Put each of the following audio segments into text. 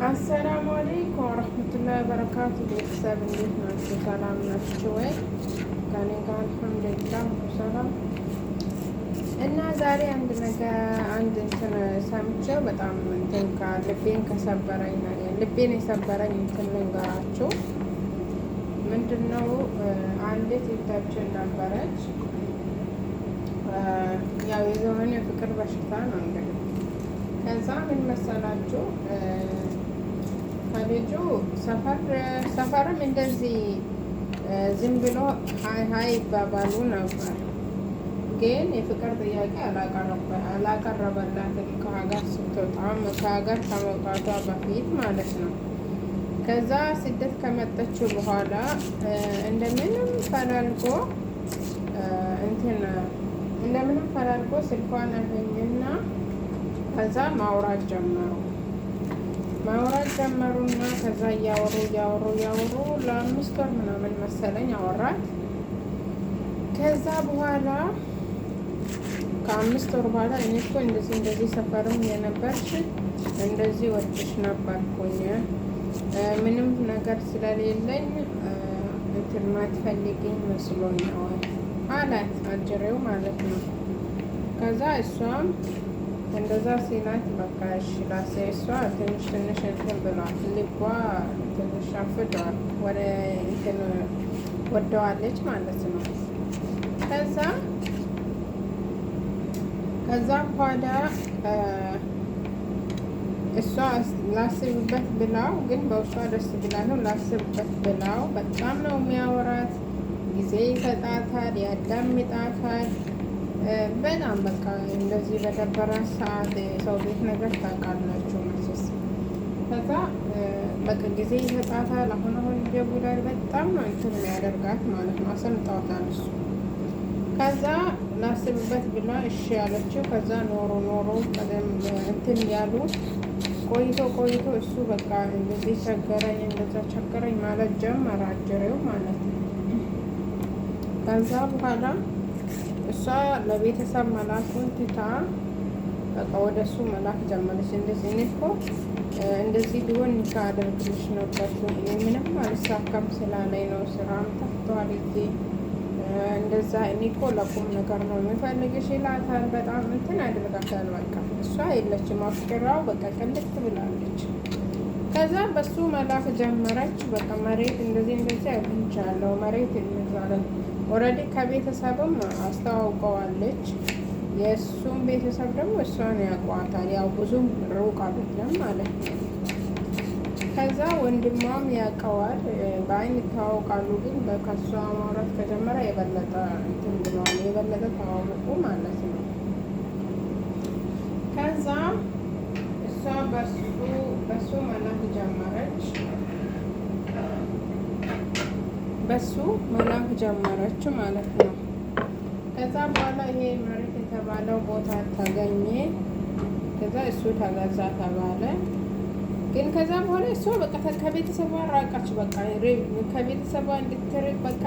አሰላሙ አለይኩም ወረህመቱላሂ ወበረካቱ። ቤተሰብ እንዴት ናችሁ? ሰላም ናችሁ ወይ? ከኔ ጋር አልሐምዱሊላህ ሰላም። እና ዛሬ አንድ እንትን ሰምቼው በጣም እንትን ልቤን የሰበረኝ እንትን ልንገራችሁ። ምንድን ነው አንዲት ልጃችን ነበረች። ያው የዘመኑ የፍቅር በሽታ ነው እንግዲህ። ከዛ ምን መሰላችሁ ከልጁ ሰፈርም እንደዚህ ዝም ብሎ ሀይ ይባባሉ ነበር፣ ግን የፍቅር ጥያቄ አላቀረበላትም ከሀገር ስትወጣም ከሀገር ከመውጣቷ በፊት ማለት ነው። ከዛ ስደት ከመጠችው በኋላ እንደምንም ፈላልጎ ስልኳን አገኘና ከዛ ማውራት ጀመሩና ከዛ እያወሩ ለ5 ወር ምናምን መሰለኝ አወራት። ከዛ በኋላ ከ5 ወር በኋላ እኔ እኮ እንደዚህ ሰፈርም የነበርሽ እንደዚህ ወጥሽ ነበርኩኝ ምንም ነገር ስለሌለኝ እንትን ማትፈልጊኝ መስሎኝ አላት፣ አጅሬው ማለት ነው። ከዛ እሷም እንደዛ ሲላት በቃ እሺ ላሴ እሷ ትንሽ እንትን ብሏል፣ ልቧ ትንሽ አፍዷል፣ ወደ እንትን ወደዋለች ማለት ነው። ከዛ በኋላ እሷ ላስብበት ብላው፣ ግን በውሷ ደስ ብላ ነው ላስብበት ብላው። በጣም ነው የሚያወራት፣ ጊዜ ይሰጣታል፣ ያዳምጣታል። በጣም በቃ እንደዚህ በደበራ ሰዓት ሰው ቤት ነገር ታውቃላችሁ መቼስ። ከዛ በቃ ጊዜ ይሰጣታል። አሁን ይደውላል። በጣም ነው እንትን የሚያደርጋት ማለት ነው። አሰምጣውታል እሱ። ከዛ ላስብበት ብላ እሺ ያለችው። ከዛ ኖሮ ቀደም እንትን ያሉ ቆይቶ እሱ በቃ እንደዚህ ቸገረኝ እንደዛ ቸገረኝ ማለት ጀመረ፣ አጀሬው ማለት ነው። ከዛ በኋላ እሷ ለቤተሰብ መላኩን ትታ በቃ ወደ እሱ መላክ ጀመረች። እንደዚህ እኔ እኮ እንደዚህ ቢሆን ኒካ አደርግልሽ ነበር፣ ምንም አልሳካም ስላለኝ ነው፣ ስራም ጠፍቷል እዚህ እንደዛ። እኔ እኮ ለቁም ነገር ነው የሚፈልግሽ ይላታል። በጣም እንትን አድርጋታል። በቃ እሷ የለችም፣ አፍቅራው በቃ ቅልት ብላለች። ከዛ በሱ መላክ ጀመረች። በቃ መሬት እንደዚህ አግኝቻለሁ መሬት እንዛለን። ኦልሬዲ ከቤተሰብም አስተዋውቀዋለች። የእሱም ቤተሰብ ደግሞ እሷን ያውቋታል። ያው ብዙም ሩቅ አይደለም ማለት ነው። ከዛ ወንድሟም ያውቀዋል፣ በአይን ይተዋወቃሉ። ግን ከሷ ማውራት ከጀመረ የበለጠ እንትን ብለዋል፣ የበለጠ ተዋወቁ ማለት ነው። ከዛ እሷ በሱ መላክ ጀመረች ጀመረች ማለት ነው። ከዛ በኋላ ይሄ መሬት የተባለው ቦታ ተገኘ። ከዛ እሱ ተገዛ ተባለ። ግን ከዛ በኋላ እሷ በቃ ከቤተሰቧ ራቃች። በቃ ከቤተሰቧ እንድትርቅ በቃ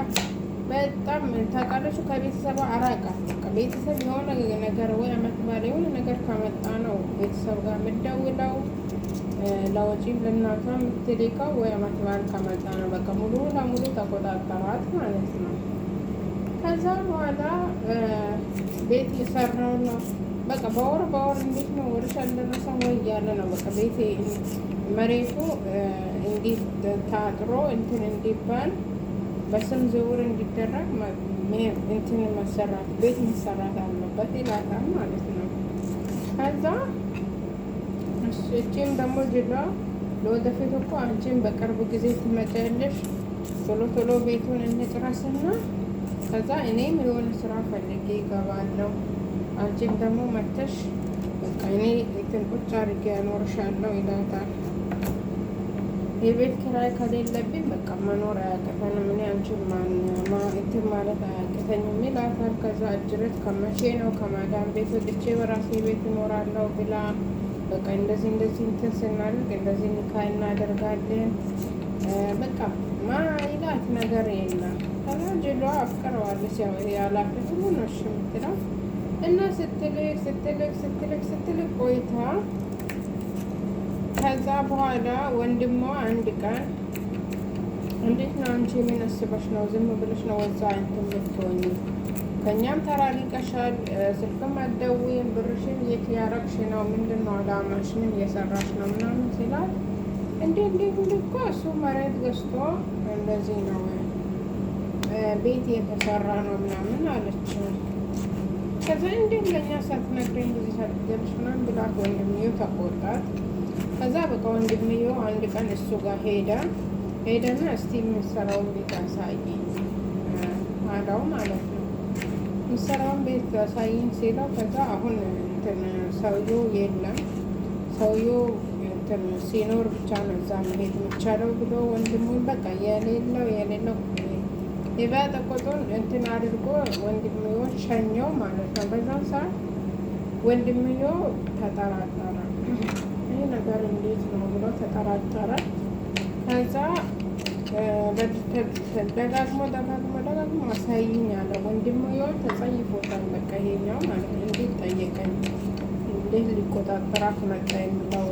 በጣም ታውቃለች። ከቤተሰቧ አራቃት። በቃ ቤተሰብ የሆነ ነገር ወይ አመት ባለ የሆነ ነገር ከመጣ ነው ቤተሰብ ጋር የምትደውለው፣ ለወጪም ለእናቷ የምትልከው ወይ አመት በዓል ከመጣ ነው። በቃ ሙሉ ለሙሉ ተቆጣጠሯት ማለት ነው። ከዛ በኋላ ቤት የሰራው ነው በቃ በወር እንዴት ነው ወርሻ አልደረሰ ወይ እያለ ነው። በቃ ቤት መሬቱ እንዲህ ታጥሮ እንትን እንዲባል በስም ዝውውር እንዲደረግ እንትን ቤት መሰራት አለበት ይላታል ማለት ነው። ከዛ እቺም ደግሞ ጅሏ ለወደፊት እኮ አንቺም በቅርብ ጊዜ ትመጫለሽ፣ ቶሎ ቤቱን እንጨርስና ከዛ እኔም የሆነ ስራ ፈልጌ ይገባለሁ፣ አንቺም ደግሞ መተሽ በቃ እኔ እንትን ቁጭ አድርጌ ያኖርሻለሁ ይላታል። የቤት ኪራይ ከሌለብኝ በቃ መኖር አያቅተንም፣ እኔ አንቺን እንትን ማለት አያቅተኝም ይላታል። ከዛ እጅረት ከመቼ ነው ከማዳም ቤት ወጥቼ በራሴ ቤት እኖራለሁ ብላ በቃ እንደዚህ እንትን ስናደርግ እንደዚህ ኒካ እናደርጋለን በቃ ይላት ነገር የለም። ከዛ ጅሏ አፍቅረዋለች። ያው ያላፊት ሁሉ ነው እሺ የምትለው እና ስትልቅ ቆይታ ከዛ በኋላ ወንድሟ አንድ ቀን እንዴት ነው አንቺ ምን አስበሽ ነው ዝም ብለሽ ነው ወዛ እንትን የምትሆኚ? ከእኛም ተራሪቀሻል፣ ስልክም አትደውይም፣ ብርሽን የት ያረግሽ ነው? ምንድን ነው አላማሽ? ምን እየሰራሽ ነው ምናምን ሲላት እንዴ እኮ እሱ መሬት ገዝቶ እንደዚህ ነው ቤት የተሰራ ነው ምናምን አለች። ከዛ እንዴት ለእኛ ሳትነግረኝ እንደዚህ ሳትገልሽ ምናምን ብላት ወንድምየው ተቆጣት። ከዛ በቃ ወንድምየው አንድ ቀን እሱ ጋር ሄደና እስቲ የምሰራውን ቤት አሳይኝ አለው ማለት ነው። የምሰራውን ቤት አሳይኝ ሲለው ከዛ አሁን እንትን ሰውየው የለም፣ ሰውየው እንትን ሲኖር ብቻ ነው እዛ መሄድ የሚቻለው ብሎ ወንድሙን በቃ የሌለው የባጠቆጡን እንትን አድርጎ ወንድምየውን ሸኘው ማለት ነው። በዛም ሰዓት ወንድምየው ተጠራጠረ። ይህ ነገር እንዴት ነው ብሎ ተጠራጠረ። ከዛ ደጋግሞ አሳይኝ አለ። ወንድምየውን ተጸይፎታል። በቃ ይሄኛው ማለት ነው እንዴት ጠየቀኝ፣ እንዴት ሊቆጣጠራት መጣ የሚለው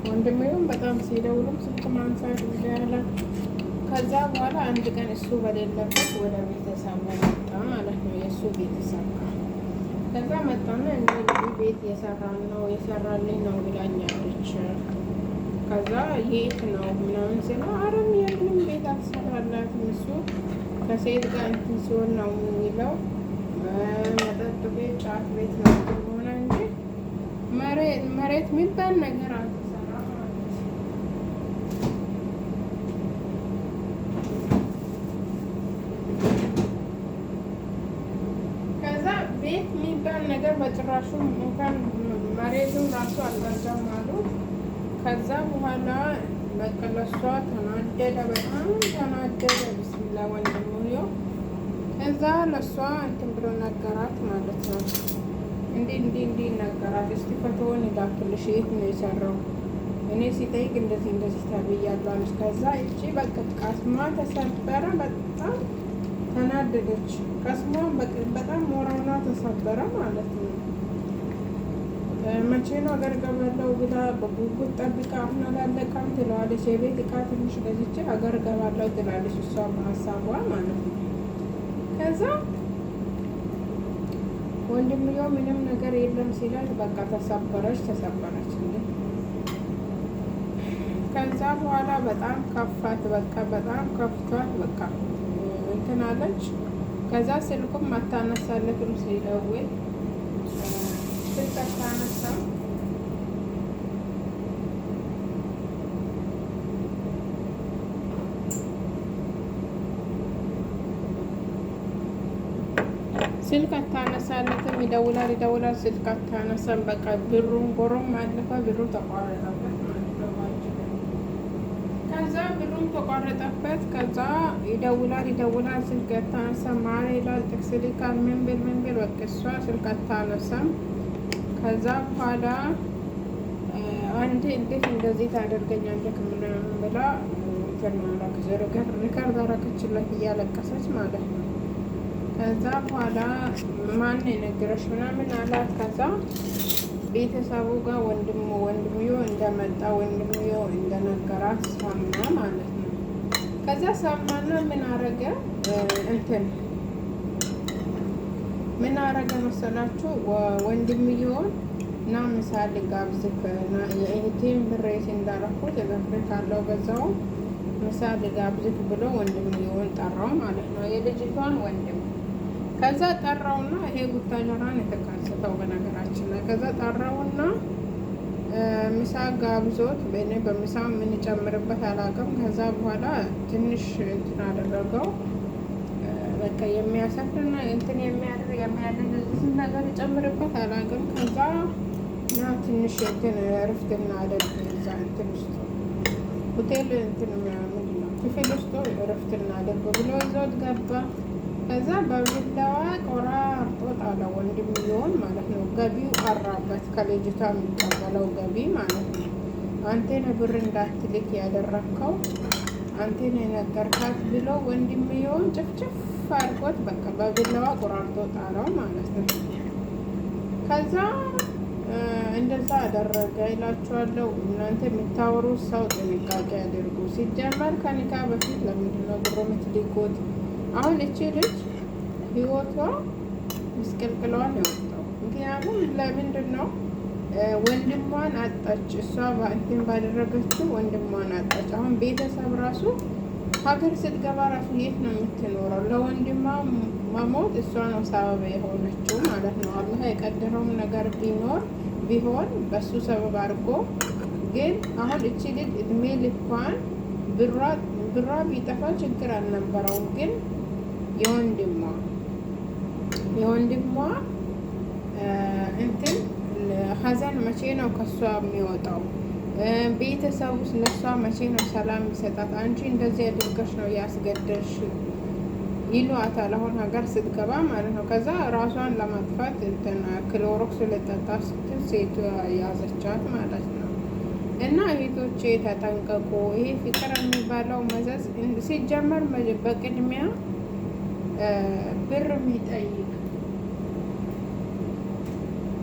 ወንድምየውን በጣም ሲደውሉም ስልክ ማንሳት ያለ። ከዛ በኋላ አንድ ቀን እሱ በሌለበት ወደ ቤተሰቡ መጣ ማለት ነው። የእሱ ቤተሰብ ከዛ መጣና እንዲህ ቤት የሰራልኝ ነው ብላኛለች። ከዛ የት ነው ምናምን ሲለ አረም የምንም ቤት አልሰራላትም፣ እሱ ከሴት ጋር እንትን ሲሆን ነው የሚለው መጠጥ ቤት፣ ጫት ቤት ነው ሆነ እንጂ መሬት የሚባል ነገር አልተሰራ ማለት ነው። ከዛ ቤት የሚባል ነገር በጭራሹ እንኳን መሬቱን ራሱ አልገዛም አሉ። ከዛ በኋላ በቃ ለእሷ ተናደደ፣ በጣም ተናደደ። ብስሚላ ወንድምየው ከዛ ለእሷ እንትን ብሎ ነገራት ማለት ነው። እንዲህ ነገራት። እስቲ ፎቶውን ይላክልሽ፣ የት ነው የሰራው? እኔ ሲጠይቅ እንደዚህ ተብያለሁ አለች። ከዛ እቺ በቃ ቀስሟ ተሰበረ፣ በጣም ተናደደች። ቀስሟ በጣም ሞራሏ ተሰበረ ማለት ነው። መቼ ነው አገር ገባለሁ ብላ በጉጉት ጠብቃ አሁን አላለቃም ትለዋለች። የቤት እቃ ትንሽ ገዝቼ አገር ገባለሁ ትላለች እሷ በሀሳቧ ማለት ነው። ከዛ ወንድምየው ምንም ነገር የለም ሲላል በቃ ተሰበረች እንዴ። ከዛ በኋላ በጣም ከፋት፣ በቃ በጣም ከፍቷት በቃ እንትን አለች። ከዛ ስልኩም አታነሳለትም ሲደውል ስልክ አታነሳም። ስልክ አታነሳለትም። ይደውላል ስልክ አታነሳም። በቃ ብሩን ጎሮም አለፈ፣ ብሩ ተቋረጠበት ማለት ነው። ከዛ ብሩን ተቋረጠበት። ከዛ ይደውላል ስልክ አታነሳም። ማር ይላል፣ ጥቅስ ልካል፣ ምን ብል በቃ እሷ ስልክ አታነሳም። ከዛ በኋላ አንዴ እንዴት እንደዚህ ታደርገኛለህ ምናምን ብላ ሪከርድ አደረገችለት እያለቀሰች ማለት ነው። ከዛ በኋላ ማን የነገረሽ ምናምን አላት። ከዛ ቤተሰቡ ጋር ወንድምየው እንደመጣ ወንድምየው እንደነገራት ሰማ ማለት ነው። ከዛ ሰማና ምን አረገ መሰላችሁ? ወንድምየውን እና ምሳሌ ጋብዝክ የእህቴን ብሬት እንዳረኩት እገብር ካለው በዛው ምሳሌ ጋብዝክ ብሎ ወንድምየውን ጠራው ማለት ነው። የልጅቷን ወንድም ከዛ ጠራውና ይሄ ጉታጀራን የተካሰተው በነገራችን ላይ ከዛ ጠራውና ምሳ ጋብዞት በምሳ የምንጨምርበት አላውቅም። ከዛ በኋላ ትንሽ እንትን አደረገው በቃ የሚያሰፍርና እንትን የሚያደርግ ነገር ጨምርበት አላውቅም። ከዛ ና ትንሽ እንትን እረፍት እናደርግ እዛ እንትን ውስጥ ሆቴል እንትን ምንድን ነው ክፍል ውስጥ እረፍት እናደርግ ብሎ ይዞት ገባ። ከዛ በቢላዋ ቆራርጦ ጣለ ወንድምየውን ማለት ነው። ገቢው ቀራበት፣ ከልጅቷ የሚቀበለው ገቢ ማለት ነው። አንቴን ብር እንዳትልክ ያደረግከው አንቴን የነገርካት ብሎ ወንድምየውን ጭፍጭፍ አድርጎት በቃ በቢላዋ ቆራርጦ ጣለው ማለት ነው። ከዛ እንደዛ አደረገ ይላችኋለሁ። እናንተ የምታወሩት ሰው ጥንቃቄ አድርጉ። ሲጀመር ከኒካ በፊት ለምንድነው ብሮ የምትልኩት? አሁን እቺ ልጅ ህይወቷ ምስቅልቅሏን የወጣው ምክንያቱም ለምንድን ነው? ወንድሟን አጣች። እሷ እንትን ባደረገችው ወንድሟን አጣች። አሁን ቤተሰብ ራሱ ሀገር ስትገባ ራሱ የት ነው የምትኖረው? ለወንድሟ መሞት እሷ ነው ሰበብ የሆነችው ማለት ነው። አላህ የቀደረውም ነገር ቢሆን በሱ ሰበብ አድርጎ ግን አሁን እቺ ልጅ እድሜ ልኳን ብሯ ቢጠፋ ችግር አልነበረውም። ግን የወንድሟ እንትን ሀዘን መቼ ነው ከሷ የሚወጣው? ቤተሰብ ውስጥ ለሷ መቼ ነው ሰላም የሚሰጣት? አንቺ እንደዚህ አድርገሽ ነው ያስገደልሽ ይሏታል። አሁን ሀገር ስትገባ ማለት ነው። ከዛ ራሷን ለማጥፋት እንትን ክሎሮክስ ልጠጣ ስትል ሴቱ ያዘቻት ማለት ነው። እና እህቶቼ ተጠንቀቁ። ይሄ ፍቅር የሚባለው መዘዝ ሲጀመር በቅድሚያ ብር የሚጠይቅ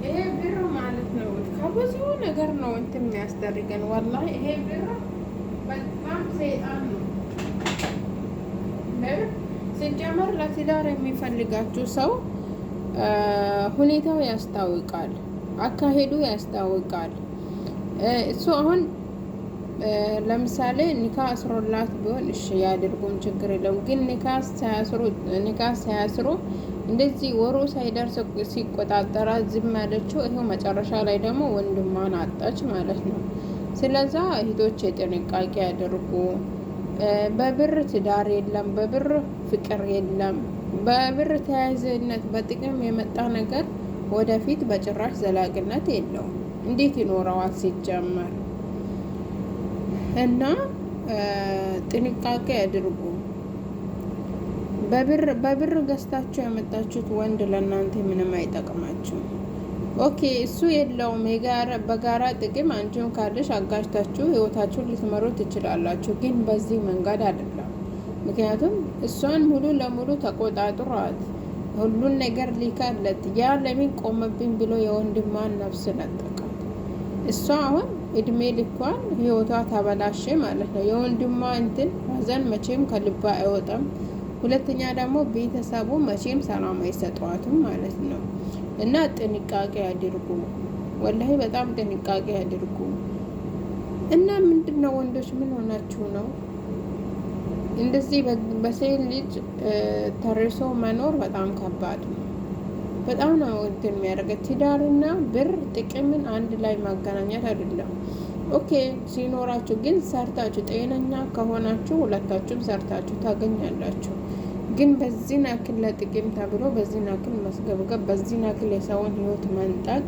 ይሄ ብር ማለት ነው ከብዙ ነገር ነው እንትን የሚያስደርገን። ወላሂ ይሄ ብር በጣም ሰይጣን ነው። ሲጀመር ለትዳር የሚፈልጋችሁ ሰው ሁኔታው ያስታውቃል፣ አካሄዱ ያስታውቃል። እሱ አሁን ለምሳሌ ኒካ አስሮላት ቢሆን እሺ ያድርጉም ችግር የለውም። ግን ኒካ ሳያስሩ እንደዚህ ወሩ ሳይደርስ ሲቆጣጠራ ዝም ያለችው ይኸው መጨረሻ ላይ ደግሞ ወንድሟን አጣች ማለት ነው። ስለዛ እህቶች ጥንቃቄ ያድርጉ። በብር ትዳር የለም፣ በብር ፍቅር የለም። በብር ተያያዥነት በጥቅም የመጣ ነገር ወደፊት በጭራሽ ዘላቂነት የለውም። እንዴት ይኖረዋል ሲጀመር? እና ጥንቃቄ ያድርጉ። በብር ገዝታችሁ ያመጣችሁት ወንድ ለእናንተ ምንም አይጠቅማችሁ። ኦኬ እሱ የለውም በጋራ ጥቅም አንቺም ካለሽ አጋጅታችሁ ህይወታችሁን ልትመሩ ትችላላችሁ። ግን በዚህ መንገድ አይደለም። ምክንያቱም እሷን ሙሉ ለሙሉ ተቆጣጥሯት ሁሉን ነገር ሊካለት ያ ለምን ቆመብኝ ብሎ የወንድሟን ነፍስ ነጠቃት። እሷ አሁን እድሜ ልኳን ህይወቷ ተበላሸ ማለት ነው። የወንድሟ እንትን ሀዘን መቼም ከልባ አይወጣም። ሁለተኛ ደግሞ ቤተሰቡ መቼም ሰላም አይሰጧትም ማለት ነው። እና ጥንቃቄ አድርጉ። ወላሂ በጣም ጥንቃቄ አድርጉ። እና ምንድነው ወንዶች ምን ሆናችሁ ነው እንደዚህ በሴት ልጅ ተርሶ መኖር? በጣም ከባድ ነው። በጣም ነው እንትን የሚያደርገው። ትዳርና ብር ጥቅምን አንድ ላይ ማገናኘት አይደለም። ኦኬ ሲኖራችሁ ግን ሰርታችሁ ጤነኛ ከሆናችሁ ሁለታችሁም ሰርታችሁ ታገኛላችሁ። ግን በዚህ ናክል ለጥቅም ተብሎ በዚህ ናክል መስገብገብ፣ በዚህ ናክል የሰውን ህይወት መንጠቅ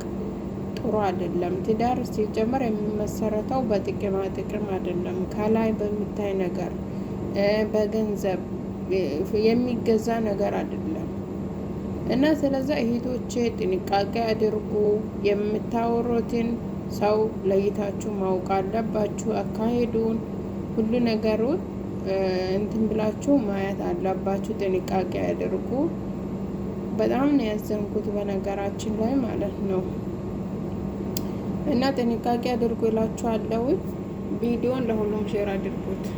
ጥሩ አይደለም። ትዳር ሲጀመር የሚመሰረተው በጥቅማ ጥቅም አይደለም፣ ከላይ በሚታይ ነገር በገንዘብ የሚገዛ ነገር አይደለም። እና ስለዛ እህቶቼ ጥንቃቄ አድርጉ። የምታወሩትን ሰው ለይታችሁ ማወቅ አለባችሁ። አካሄዱን ሁሉ ነገሩን እንትን ብላችሁ ማየት አለባችሁ። ጥንቃቄ አድርጉ። በጣም ነው ያዘንኩት በነገራችን ላይ ማለት ነው። እና ጥንቃቄ አድርጉ እላችኋለሁ። ቪዲዮን ለሁሉም ሼር አድርጉት።